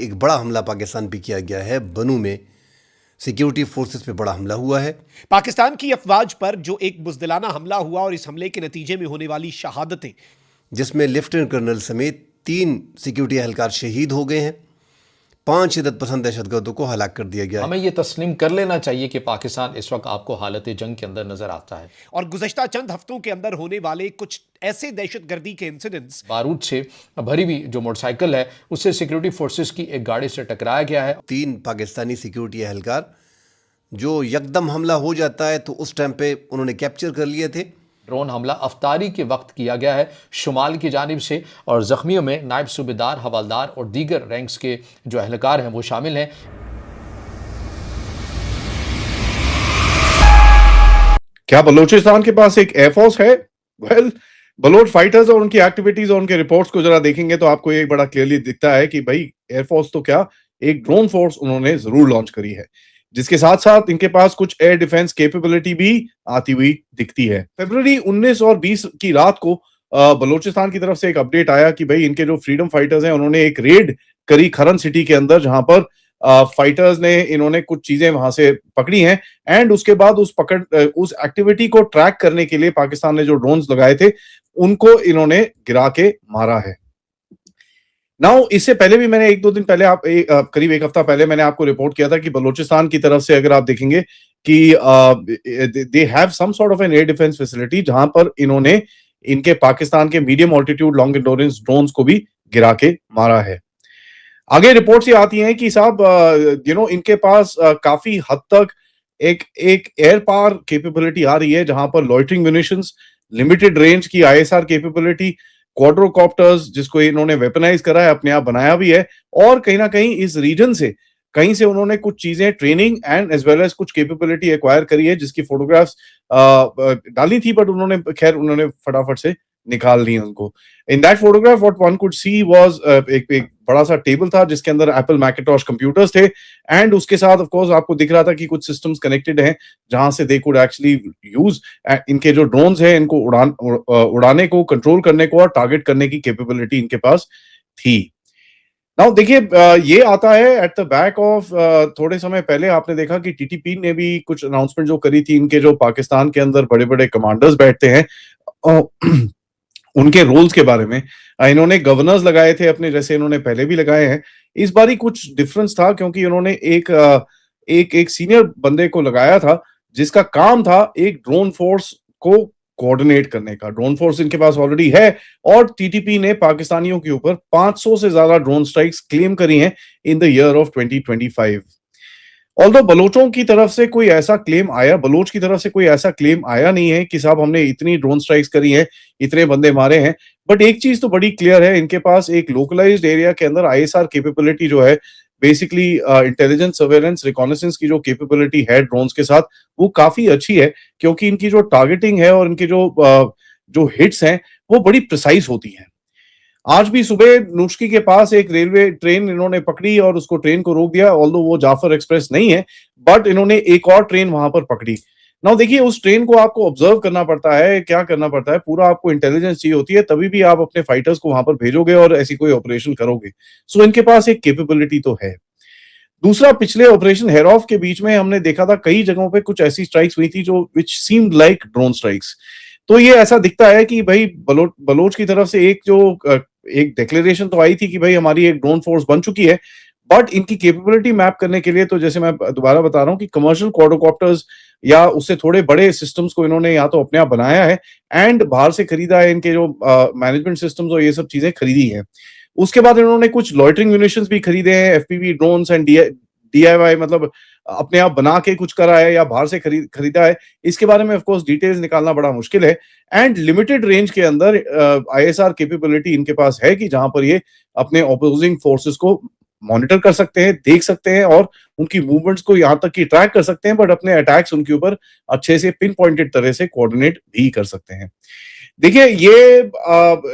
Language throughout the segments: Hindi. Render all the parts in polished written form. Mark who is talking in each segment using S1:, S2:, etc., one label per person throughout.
S1: एक बड़ा हमला पाकिस्तान पे किया गया है। बनू में सिक्योरिटी फोर्सेस पे बड़ा हमला हुआ है।
S2: पाकिस्तान की अफवाज पर जो एक बुज़दिलाना हमला हुआ और इस हमले के नतीजे में होने वाली शहादतें,
S1: जिसमें लेफ्टिनेंट कर्नल समेत 3 सिक्योरिटी एहलकार शहीद हो गए हैं, 5 शिदत पसंद दहशतगर्दों को हलाक कर दिया गया है।
S3: हमें ये तस्लीम कर लेना चाहिए कि पाकिस्तान इस वक्त आपको हालत जंग के अंदर नजर आता है
S2: और गुज़श्ता चंद हफ्तों के अंदर होने वाले कुछ ऐसे दहशतगर्दी के इंसिडेंट्स,
S3: बारूद से भरी हुई जो मोटरसाइकिल है उससे सिक्योरिटी फोर्सेस की एक गाड़ी से टकराया गया है।
S1: 3 पाकिस्तानी सिक्योरिटी एहलकार जो यकदम हमला हो जाता है तो उस टाइम पे उन्होंने कैप्चर कर लिए थे।
S3: ड्रोन हमला अफ्तारी के वक्त किया गया है शुमाल की जानिब से और जख्मियों में नायब सूबेदार, हवालदार और दीगर रैंक्स के जो एहलकार हैं वो शामिल हैं।
S4: क्या बलूचिस्तान के पास एक एयरफोर्स है? वेल, बलोच फाइटर्स और उनकी एक्टिविटीज और उनके रिपोर्ट्स को जरा देखेंगे तो आपको ये बड़ा क्लियरली दिखता है कि भाई एयरफोर्स तो क्या, एक ड्रोन फोर्स उन्होंने जरूर लॉन्च करी है, जिसके साथ साथ इनके पास कुछ एयर डिफेंस कैपेबिलिटी भी आती हुई दिखती है। फरवरी 19 और 20 की रात को बलूचिस्तान की तरफ से एक अपडेट आया कि भाई इनके जो फ्रीडम फाइटर्स हैं उन्होंने एक रेड करी खरन सिटी के अंदर, जहां पर फाइटर्स ने इन्होंने कुछ चीजें वहां से पकड़ी हैं एंड उसके बाद उस एक्टिविटी को ट्रैक करने के लिए पाकिस्तान ने जो ड्रोन्स लगाए थे उनको इन्होंने गिरा के मारा है। नाउ इससे पहले भी मैंने 1-2 दिन पहले करीब 1 हफ्ता पहले मैंने आपको रिपोर्ट किया था कि बलूचिस्तान की तरफ से अगर आप देखेंगे कि they have some sort of an air defence facility, जहां पर इन्होंने इनके पाकिस्तान के medium altitude long endurance drones को भी गिरा के मारा है। आगे रिपोर्ट्स ये आती हैं कि साहब इनके पास काफी हद तक एक एयर पावर कैपेबिलिटी आ रही है, जहां पर लॉइटरिंग म्यूनिशंस, लिमिटेड रेंज की ISR कैपेबिलिटी, क्वाड्रोकॉप्टर्स जिसको इन्होंने वेपनाइज करा है, अपने आप बनाया भी है, और कहीं ना कहीं इस रीजन से कहीं से उन्होंने कुछ चीजें training and as well as कुछ कैपेबिलिटी एक्वायर करी है, जिसकी फोटोग्राफ्स डाली थी बट उन्होंने फटाफट से निकाल ली उनको। In that photograph what one could she was एक बड़ा सा टेबल था जिसके अंदर एप्पल मैकिंटॉश कंप्यूटर्स थे एंड उसके साथ ऑफ कोर्स आपको दिख रहा था कि कुछ सिस्टम्स कनेक्टेड हैं जहां से दे कुड एक्चुअली यूज इनके जो ड्रोन्स हैं इनको उड़ाने को, कंट्रोल करने को और टारगेट करने की कैपेबिलिटी इनके पास थी। नाउ देखिए, ये आता है एट द बैक ऑफ थोड़े समय पहले आपने देखा कि TTP ने भी कुछ अनाउंसमेंट जो करी थी, इनके जो पाकिस्तान के अंदर बड़े बड़े कमांडर्स बैठते हैं उनके रोल्स के बारे में इन्होंने गवर्नर्स लगाए थे अपने, जैसे इन्होंने पहले भी लगाए हैं। इस बारी कुछ डिफरेंस था क्योंकि इन्होंने एक सीनियर बंदे को लगाया था जिसका काम था एक ड्रोन फोर्स को कोऑर्डिनेट करने का। ड्रोन फोर्स इनके पास ऑलरेडी है और TTP ने पाकिस्तानियों के ऊपर 500 से ज्यादा ड्रोन स्ट्राइक्स क्लेम करी हैं in the year of 2025। Although Baloch की तरफ से कोई ऐसा क्लेम आया नहीं है कि साहब हमने इतनी ड्रोन स्ट्राइक्स करी हैं, इतने बंदे मारे हैं, बट एक चीज तो बड़ी क्लियर है, इनके पास एक लोकलाइज्ड एरिया के अंदर ISR कैपेबिलिटी जो है, बेसिकली इंटेलिजेंस, सर्वेलेंस, रिकॉनेसेंस की जो कैपेबिलिटी है ड्रोन्स के साथ, वो काफी अच्छी है क्योंकि इनकी जो टारगेटिंग है और इनकी जो हिट्स हैं वो बड़ी प्रिसाइज होती हैं। आज भी सुबह नुश्की के पास एक रेलवे ट्रेन इन्होंने पकड़ी और उसको ट्रेन को रोक दिया, ऑल्दो वो जाफर एक्सप्रेस नहीं है, बट इन्होंने एक और ट्रेन वहां पर पकड़ी। नाउ देखिए, उस ट्रेन को आपको ऑब्जर्व करना पड़ता है, क्या करना पड़ता है, पूरा आपको इंटेलिजेंस चाहिए होती है, तभी भी आप अपने फाइटर्स को वहां पर भेजोगे और ऐसी कोई ऑपरेशन करोगे। सो इनके पास एक कैपेबिलिटी तो है। दूसरा, पिछले ऑपरेशन हेरॉफ के बीच में हमने देखा था कई जगहों पे कुछ ऐसी स्ट्राइक्स हुई थी जो विच सीम्ड लाइक ड्रोन स्ट्राइक्स। तो ये ऐसा दिखता है कि भाई बलोच की तरफ से एक डिक्लेरेशन तो आई थी कि भाई हमारी एक ड्रोन फोर्स बन चुकी है, बट इनकी कैपेबिलिटी मैप करने के लिए, तो जैसे मैं दोबारा बता रहा हूँ कि कमर्शियल क्वाड्रोकॉप्टर्स या उससे थोड़े बड़े सिस्टम्स को इन्होंने या तो अपने आप बनाया है एंड बाहर से खरीदा है, इनके जो मैनेजमेंट सिस्टम्स और ये सब चीजें खरीदी है। उसके बाद इन्होंने कुछ लॉइटरिंग म्यूनिशंस भी खरीदे हैं, FPV ड्रोन्स एंड DIY, मतलब अपने आप बना के कुछ करा है या बाहर से खरीदा है। इसके बारे में ऑफ कोर्स डिटेल्स निकालना बड़ा मुश्किल है एंड लिमिटेड रेंज के अंदर ISR कैपेबिलिटी इनके पास है कि जहां पर ये अपने ऑपोजिंग फोर्सेस को मॉनिटर कर सकते हैं, देख सकते हैं और उनकी मूवमेंट्स को यहां तक कि ट्रैक कर सकते हैं, बट अपने अटैक्स उनके ऊपर अच्छे से पिन पॉइंटेड तरह से कोऑर्डिनेट भी कर सकते हैं। देखिए ये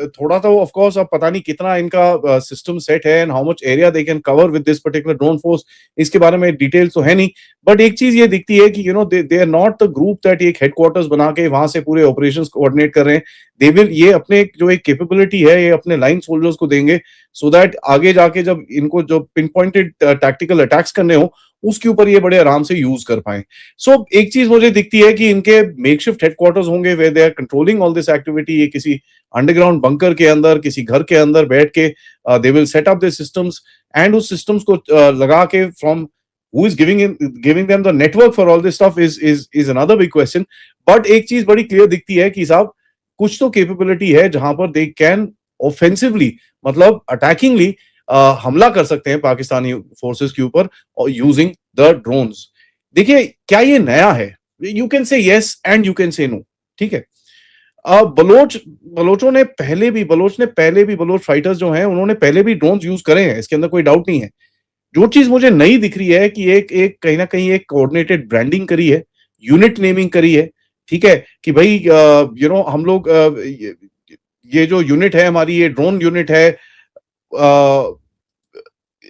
S4: थोड़ा तो ऑफ कोर्स अब पता नहीं कितना इनका सिस्टम सेट है and how much area they can cover with this particular drone force, इसके बारे में डिटेल्स तो है नहीं, बट एक चीज ये दिखती है कि they are not the group that एक हेडक्वार्टर्स बना के वहां से पूरे ऑपरेशंस कोऑर्डिनेट कर रहे हैं। दे विल ये अपने जो एक कैपेबिलिटी है ये अपने लाइन सोल्जर्स को देंगे, सो दैट आगे जाके जब इनको जो पिन पॉइंटेड टैक्टिकल अटैक्स करने हो उसके ऊपर ये बड़े आराम से यूज कर पाए। सो एक चीज मुझे दिखती है कि इनके मेकशिफ्ट हेडक्वार्टर्स होंगे where they are controlling all this activity. ये किसी अंडरग्राउंड बंकर के अंदर, किसी घर के अंदर बैठ के they will set up the systems, and उस सिस्टम्स को लगा के from who is giving them the network for all this stuff is another big question. But एक चीज बड़ी क्लियर दिखती है कि साहब कुछ तो कैपेबिलिटी है जहां पर दे कैन ऑफेंसिवली, मतलब अटैकिंगली हमला कर सकते हैं पाकिस्तानी फोर्सेस के ऊपर और यूजिंग द ड्रोन्स। देखिए क्या ये नया है? You can say yes and you can say no, ठीक है। बलोच ने पहले भी बलोच फाइटर्स जो हैं उन्होंने पहले भी ड्रोन्स यूज करे हैं, इसके अंदर कोई डाउट नहीं है। जो चीज मुझे नई दिख रही है कि एक कहीं ना कहीं एक कोऑर्डिनेटेड ब्रांडिंग करी है, यूनिट नेमिंग करी है, ठीक है, कि भाई हम लोग ये जो यूनिट है हमारी, ये ड्रोन यूनिट है,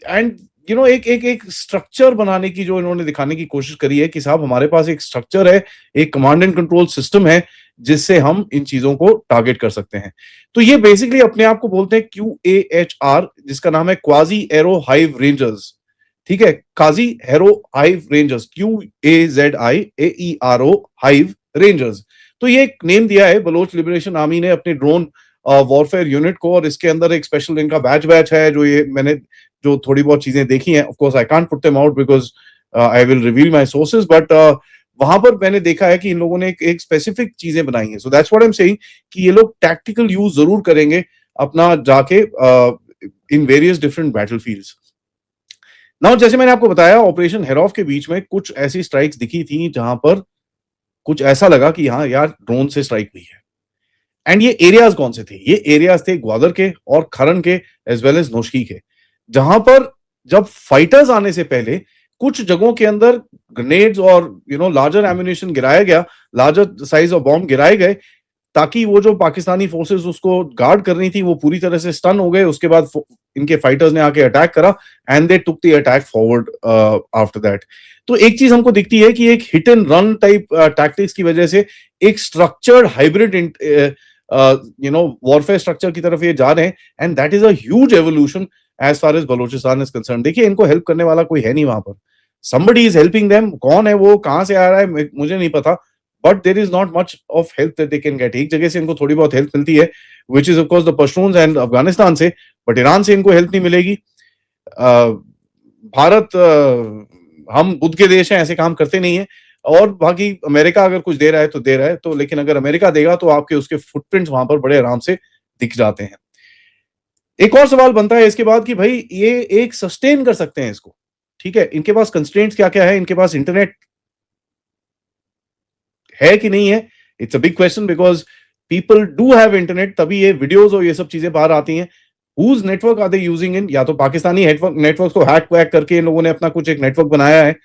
S4: एंड एक स्ट्रक्चर बनाने की जो इन्होंने दिखाने की कोशिश करी है कि साहब हमारे पास एक स्ट्रक्चर है, एक कमांड एंड कंट्रोल सिस्टम है जिससे हम इन चीजों को टारगेट कर सकते हैं। तो ये बेसिकली अपने आप को बोलते हैं QAHR, जिसका नाम है क्वाजी एरो हाइव रेंजर्स, ठीक है, quasi arrow hive rangers, QAZIAERO hive rangers. तो ये एक नेम दिया है बलोच लिबरेशन आर्मी ने अपने ड्रोन वॉरफेयर यूनिट को, और इसके अंदर एक स्पेशल इनका बैच है जो ये मैंने जो थोड़ी बहुत चीजें देखी हैं, of course I can't put them out because I will reveal my sources, but वहां पर मैंने देखा है कि इन लोगों ने एक स्पेसिफिक चीजें बनाई हैं। So that's what I am saying कि ये लोग टैक्टिकल यूज जरूर करेंगे अपना जाके इन वेरियस डिफरेंट बैटलफील्ड्स। नाउ जैसे मैंने आपको बताया ऑपरेशन हेरॉफ के बीच में कुछ ऐसी स्ट्राइक्स दिखी थी जहां पर कुछ ऐसा लगा कि हाँ यार ड्रोन से स्ट्राइक हुई है। एंड ये एरियाज कौन से थे? ये एरियाज थे ग्वादर के और खरन के एज वेल एज नौशकी के, जहां पर जब फाइटर्स आने से पहले कुछ जगहों के अंदर ग्रेनेड्स और लार्जर एम्युनिशन गिराया गया, लार्जर साइज ऑफ बॉम्ब गिराए गए, ताकि वो जो पाकिस्तानी फोर्सेस उसको गार्ड कर रही थी वो पूरी तरह से स्टन हो गए। उसके बाद इनके फाइटर्स ने आके अटैक करा and they took the attack forward after that. तो एक चीज हमको दिखती है कि एक hit and run type tactics की वजह से एक स्ट्रक्चर्ड हाइब्रिड वॉरफेयर स्ट्रक्चर की तरफ ये जा रहे हैं, and that is a huge evolution as far as Balochistan is concern. देखिए इनको हेल्प करने वाला कोई है नहीं वहां पर, somebody is helping them, कौन है वो, कहां से आ रहा है मुझे नहीं पता, but there is not much of help that they can get. एक जगह से इनको थोड़ी बहुत हेल्प मिलती है which is of course the Pashtuns and Afghanistan से, बट ईरान से इनको हेल्प नहीं मिलेगी। भारत हम बुद्ध के देश हैं, ऐसे काम करते नहीं है, और बाकी अमेरिका अगर कुछ दे रहा है तो दे रहा है, तो लेकिन अगर अमेरिका देगा तो आपके उसके फुटप्रिंट्स वहां पर बड़े आराम से दिख जाते हैं। एक और सवाल बनता है इसके बाद कि भाई ये एक सस्टेन कर सकते हैं इसको, ठीक है, इनके पास कंस्ट्रेंट्स क्या क्या है, इनके पास इंटरनेट है कि नहीं है, it's a big question because people do have internet, तभी ये वीडियोस और ये सब चीजें बाहर आती हैं। Whose network are they using in? या तो पाकिस्तानी नेटवर्क को हैक वैक करके इन लोगों ने अपना कुछ एक नेटवर्क बनाया है,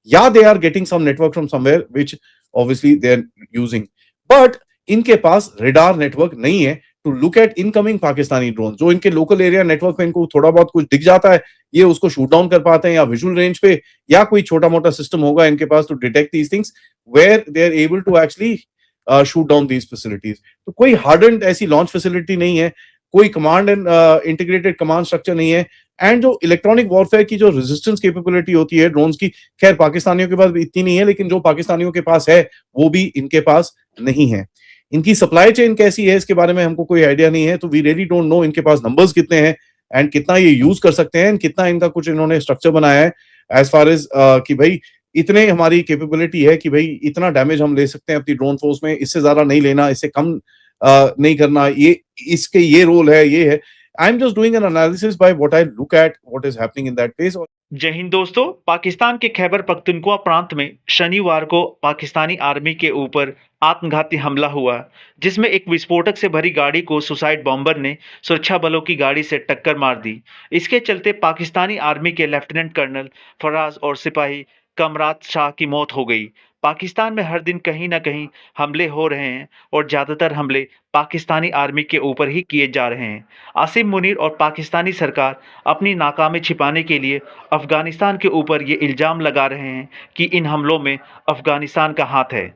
S4: या they are getting some network from somewhere which obviously they are using, but इनके पास रेडार नेटवर्क नहीं है to look at incoming Pakistani drone. जो इनके लोकल एरिया नेटवर्क में इनको थोड़ा बहुत कुछ दिख जाता है, ये उसको शूट डाउन कर पाते हैं या विजुअल रेंज पे, या कोई छोटा मोटा सिस्टम होगा इनके पास to detect these things where they are able to actually shoot down these facilities. तो कोई हार्डन्ड ऐसी लॉन्च फैसिलिटी नहीं है, कोई command and integrated command structure नहीं है, एंड जो इलेक्ट्रॉनिक वॉरफेयर की जो रेजिस्टेंस कैपेबिलिटी होती है ड्रोन्स की, खैर पाकिस्तानियों के पास इतनी नहीं है, लेकिन जो पाकिस्तानियों के पास है वो भी इनके पास नहीं है। इनकी सप्लाई चेन कैसी है इसके बारे में हमको कोई आइडिया नहीं है, तो वी रियली डोंट नो इनके पास नंबर्स कितने हैं एंड कितना ये यूज कर सकते हैं, कितना इनका कुछ इन्होंने स्ट्रक्चर बनाया है एज फार एज कि भाई इतने हमारी कैपेबिलिटी है कि भाई इतना डैमेज हम ले सकते हैं अपनी ड्रोन फोर्स में, इससे ज्यादा नहीं लेना, इससे कम नहीं करना, ये इसके ये रोल है, ये है। I am just doing an analysis by what I look at what is happening in that place.
S5: जय हिंद दोस्तों। पाकिस्तान के खैबर पख्तूनख्वा प्रांत में शनिवार को पाकिस्तानी आर्मी के ऊपर आत्मघाती हमला हुआ, जिसमें एक विस्फोटक से भरी गाड़ी को सुसाइड बॉम्बर ने सुरक्षा बलों की गाड़ी से टक्कर मार दी। इसके चलते पाकिस्तानी आर्मी के लेफ्टिनेंट कर्नल फराज और सिपाही कमरात शाह की मौत हो गई। पाकिस्तान में हर दिन कहीं ना कहीं हमले हो रहे हैं और ज़्यादातर हमले पाकिस्तानी आर्मी के ऊपर ही किए जा रहे हैं। आसिम मुनीर और पाकिस्तानी सरकार अपनी नाकामी छिपाने के लिए अफ़गानिस्तान के ऊपर ये इल्ज़ाम लगा रहे हैं कि इन हमलों में अफ़गानिस्तान का हाथ है।